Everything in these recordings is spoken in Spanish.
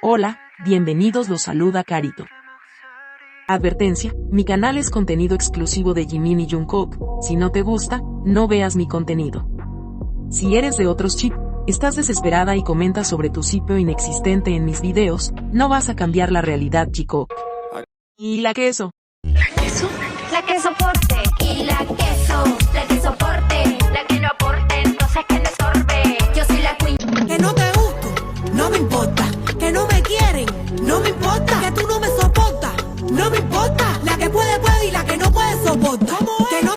Hola, bienvenidos, los saluda Carito. Advertencia, mi canal es contenido exclusivo de Jimin y Jungkook, si no te gusta, no veas mi contenido. Si eres de otros chip, estás desesperada y comentas sobre tu sitio inexistente en mis videos, no vas a cambiar la realidad, chico. ¿Y la queso? ¿La queso? La que soporte. Y la que soporte. La que no aporte, entonces que le estorbe. Yo soy la queen. Que no te gusto, no me importa. Que no me quieren, no me importa. Que tú no me soportas, no me importa. La que puede, puede y la que no puede soporta. Que no...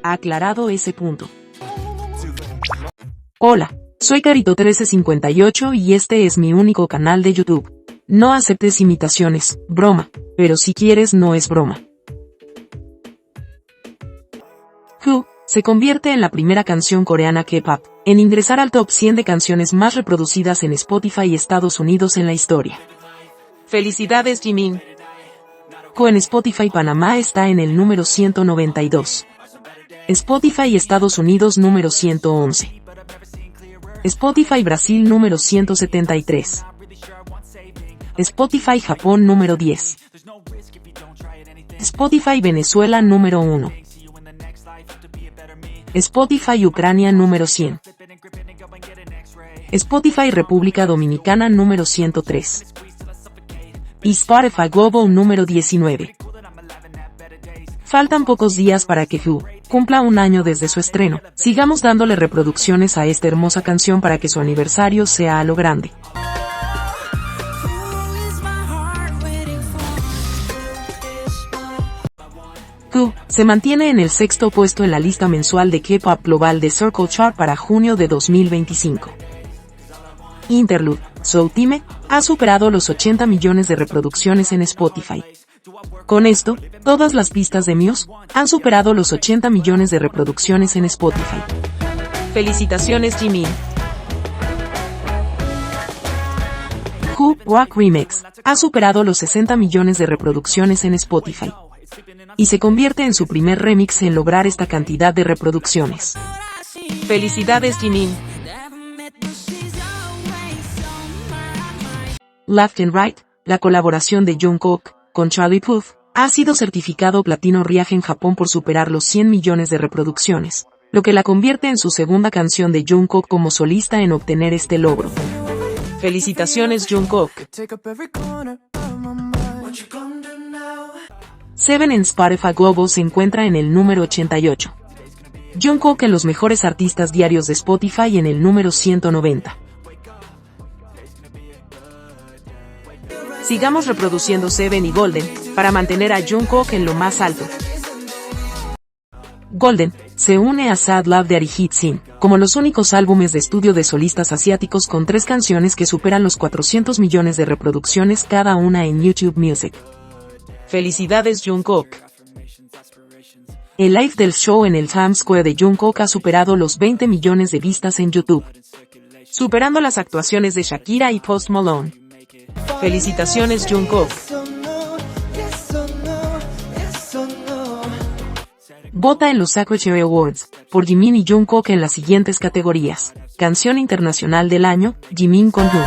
Aclarado ese punto. Hola, soy Carito1358 y este es mi único canal de YouTube. No aceptes imitaciones, broma, pero si quieres no es broma. Who se convierte en la primera canción coreana K-pop en ingresar al top 100 de canciones más reproducidas en Spotify Estados Unidos en la historia. ¡Felicidades, Jimin! Who en Spotify Panamá está en el número 192. Spotify Estados Unidos número 111. Spotify Brasil número 173. Spotify Japón número 10. Spotify Venezuela número 1. Spotify Ucrania número 100. Spotify República Dominicana número 103. Y Spotify Global número 19. Faltan pocos días para que Who cumpla un año desde su estreno. Sigamos dándole reproducciones a esta hermosa canción para que su aniversario sea a lo grande. Who se mantiene en el sexto puesto en la lista mensual de K-pop global de Circle Chart para junio de 2025. Interlude, So Time, ha superado los 80 millones de reproducciones en Spotify. Con esto, todas las pistas de Muse han superado los 80 millones de reproducciones en Spotify. ¡Felicitaciones, Jimin! Who Rock Remix ha superado los 60 millones de reproducciones en Spotify. Y se convierte en su primer remix en lograr esta cantidad de reproducciones. ¡Felicidades, Jimin! Left and Right, la colaboración de Jungkook con Charlie Puth, ha sido certificado platino Riage en Japón por superar los 100 millones de reproducciones, lo que la convierte en su segunda canción de Jungkook como solista en obtener este logro. ¡Felicitaciones, Jungkook! Seven en Spotify Global se encuentra en el número 88. Jungkook en los mejores artistas diarios de Spotify en el número 190. Sigamos reproduciendo Seven y Golden, para mantener a Jungkook en lo más alto. Golden se une a Sad Love de Arijit Singh, como los únicos álbumes de estudio de solistas asiáticos con 3 canciones que superan los 400 millones de reproducciones cada una en YouTube Music. ¡Felicidades, Jungkook! El live del show en el Times Square de Jungkook ha superado los 20 millones de vistas en YouTube, superando las actuaciones de Shakira y Post Malone. ¡Felicitaciones, Jungkook! Vota en los Sakurai Awards por Jimin y Jungkook en las siguientes categorías: Canción Internacional del Año, Jimin con Who.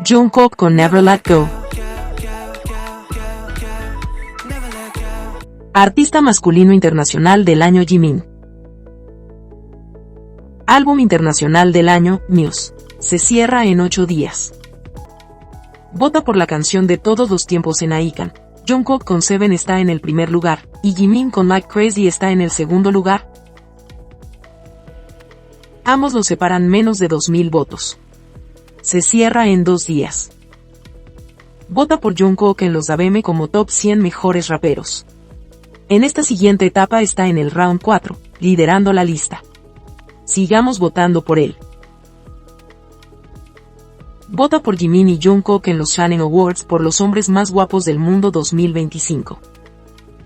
Jungkook con Never Let Go. Artista Masculino Internacional del Año, Jimin. Álbum Internacional del Año, Muse. Se cierra en 8 días. Vota por la canción de todos los tiempos en Icon. Jungkook con Seven está en el primer lugar, y Jimin con Like Crazy está en el segundo lugar. Ambos los separan menos de 2000 votos. Se cierra en 2 días. Vota por Jungkook en los ABM como Top 100 Mejores Raperos. En esta siguiente etapa está en el Round 4, liderando la lista. Sigamos votando por él. Vota por Jimin y Jungkook en los Shannon Awards por los hombres más guapos del mundo 2025.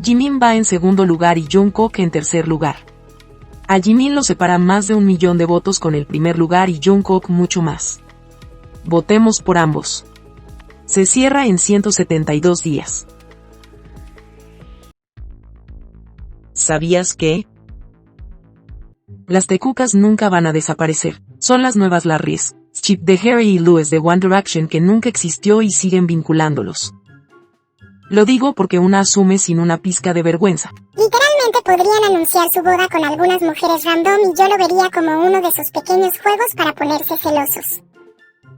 Jimin va en segundo lugar y Jungkook en tercer lugar. A Jimin lo separa más de 1 millón de votos con el primer lugar y Jungkook mucho más. Votemos por ambos. Se cierra en 172 días. ¿Sabías que? Las tecucas nunca van a desaparecer, son las nuevas Larrys, Chip de Harry y Louis de One Direction que nunca existió y siguen vinculándolos. Lo digo porque una asume sin una pizca de vergüenza. Literalmente podrían anunciar su boda con algunas mujeres random y yo lo vería como uno de sus pequeños juegos para ponerse celosos.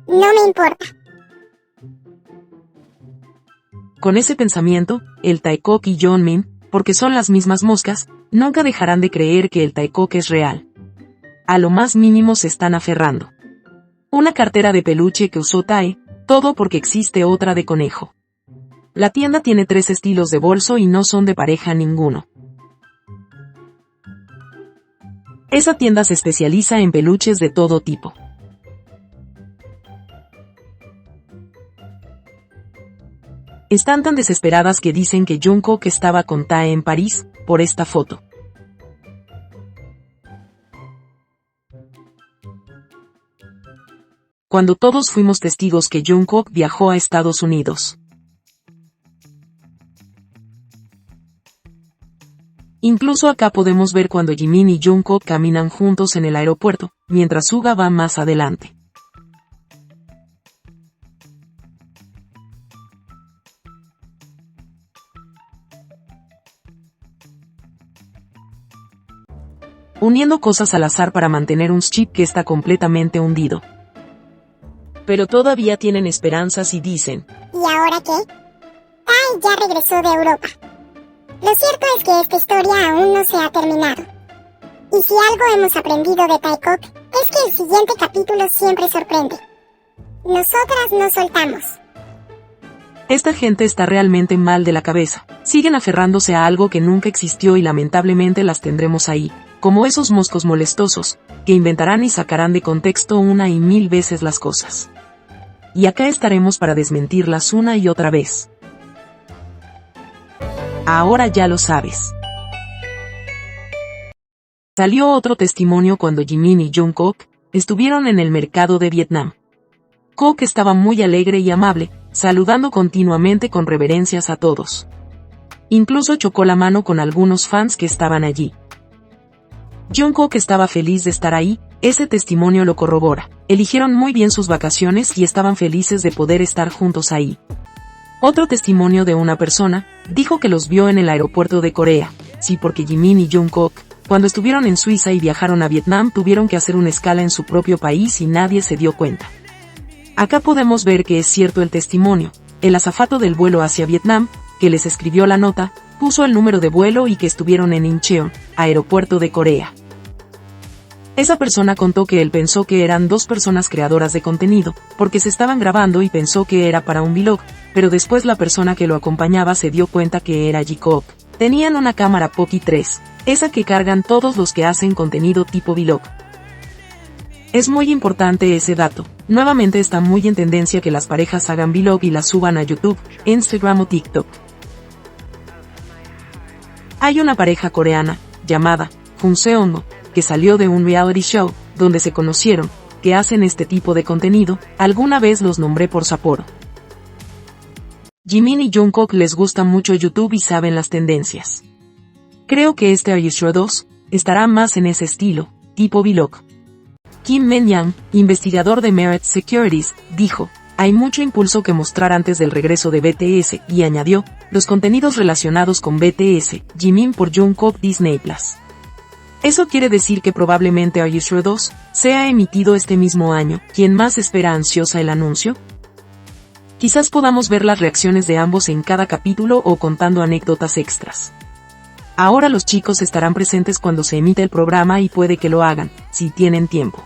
No me importa. Con ese pensamiento, el Taekook y Yeonmin, porque son las mismas moscas, nunca dejarán de creer que el Taekook es real. A lo más mínimo se están aferrando. Una cartera de peluche que usó Tae, todo porque existe otra de conejo. La tienda tiene 3 estilos de bolso y no son de pareja ninguno. Esa tienda se especializa en peluches de todo tipo. Están tan desesperadas que dicen que Jungkook estaba con Tae en París, por esta foto. Cuando todos fuimos testigos que Jungkook viajó a Estados Unidos. Incluso acá podemos ver cuando Jimin y Jungkook caminan juntos en el aeropuerto, mientras Suga va más adelante. Uniendo cosas al azar para mantener un chip que está completamente hundido. Pero todavía tienen esperanzas y dicen: ¿y ahora qué? Tae ya regresó de Europa. Lo cierto es que esta historia aún no se ha terminado. Y si algo hemos aprendido de Taekook, es que el siguiente capítulo siempre sorprende. Nosotras no soltamos. Esta gente está realmente mal de la cabeza. Siguen aferrándose a algo que nunca existió y lamentablemente las tendremos ahí, como esos moscos molestosos, que inventarán y sacarán de contexto una y mil veces las cosas. Y acá estaremos para desmentirlas una y otra vez. Ahora ya lo sabes. Salió otro testimonio cuando Jimin y Jungkook estuvieron en el mercado de Vietnam. Kook estaba muy alegre y amable, saludando continuamente con reverencias a todos. Incluso chocó la mano con algunos fans que estaban allí. Jungkook estaba feliz de estar ahí, ese testimonio lo corrobora. Eligieron muy bien sus vacaciones y estaban felices de poder estar juntos ahí. Otro testimonio de una persona, dijo que los vio en el aeropuerto de Corea, sí porque Jimin y Jungkook, cuando estuvieron en Suiza y viajaron a Vietnam tuvieron que hacer una escala en su propio país y nadie se dio cuenta. Acá podemos ver que es cierto el testimonio, el azafato del vuelo hacia Vietnam, que les escribió la nota, puso el número de vuelo y que estuvieron en Incheon, aeropuerto de Corea. Esa persona contó que él pensó que eran 2 personas creadoras de contenido, porque se estaban grabando y pensó que era para un vlog, pero después la persona que lo acompañaba se dio cuenta que era J-Coop. Tenían una cámara Pocky 3, esa que cargan todos los que hacen contenido tipo vlog. Es muy importante ese dato. Nuevamente está muy en tendencia que las parejas hagan vlog y las suban a YouTube, Instagram o TikTok. Hay una pareja coreana, llamada Jung Se-on, que salió de un reality show, donde se conocieron, que hacen este tipo de contenido, alguna vez los nombré por Sapporo. Jimin y Jungkook les gusta mucho YouTube y saben las tendencias. Creo que este Are You Sure 2 estará más en ese estilo, tipo vlog. Kim Men-yang, investigador de Merit Securities, dijo: hay mucho impulso que mostrar antes del regreso de BTS, y añadió, los contenidos relacionados con BTS, Jimin por Jungkook Disney Plus. Eso quiere decir que probablemente Are You Sure 2 sea emitido este mismo año. ¿Quién más espera ansiosa el anuncio? Quizás podamos ver las reacciones de ambos en cada capítulo o contando anécdotas extras. Ahora los chicos estarán presentes cuando se emita el programa y puede que lo hagan, si tienen tiempo.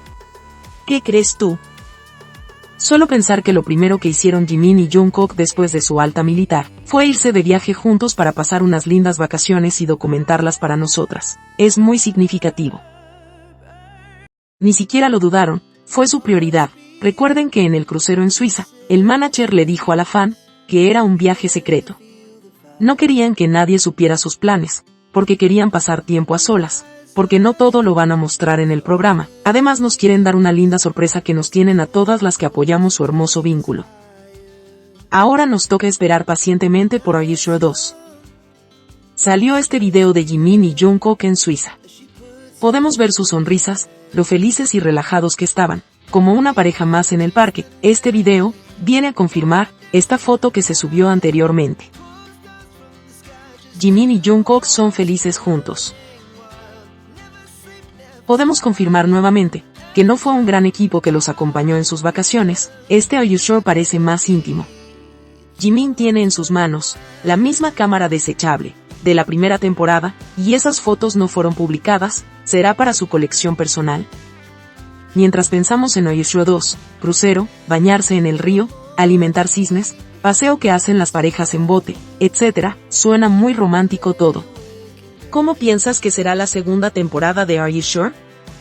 ¿Qué crees tú? Solo pensar que lo primero que hicieron Jimin y Jungkook después de su alta militar fue irse de viaje juntos para pasar unas lindas vacaciones y documentarlas para nosotras, es muy significativo. Ni siquiera lo dudaron, fue su prioridad. Recuerden que en el crucero en Suiza, el manager le dijo a la fan que era un viaje secreto. No querían que nadie supiera sus planes, porque querían pasar tiempo a solas, porque no todo lo van a mostrar en el programa. Además nos quieren dar una linda sorpresa que nos tienen a todas las que apoyamos su hermoso vínculo. Ahora nos toca esperar pacientemente por Are You Sure 2. Salió este video de Jimin y Jungkook en Suiza. Podemos ver sus sonrisas, lo felices y relajados que estaban, como una pareja más en el parque. Este video viene a confirmar esta foto que se subió anteriormente. Jimin y Jungkook son felices juntos. Podemos confirmar nuevamente que no fue un gran equipo que los acompañó en sus vacaciones. Este Are You Sure parece más íntimo. Jimin tiene en sus manos la misma cámara desechable de la primera temporada, y esas fotos no fueron publicadas. ¿Será para su colección personal? Mientras pensamos en Are You Sure 2, crucero, bañarse en el río, alimentar cisnes, paseo que hacen las parejas en bote, etc., suena muy romántico todo. ¿Cómo piensas que será la segunda temporada de Are You Sure?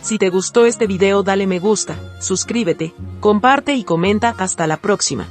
Si te gustó este video dale me gusta, suscríbete, comparte y comenta. Hasta la próxima.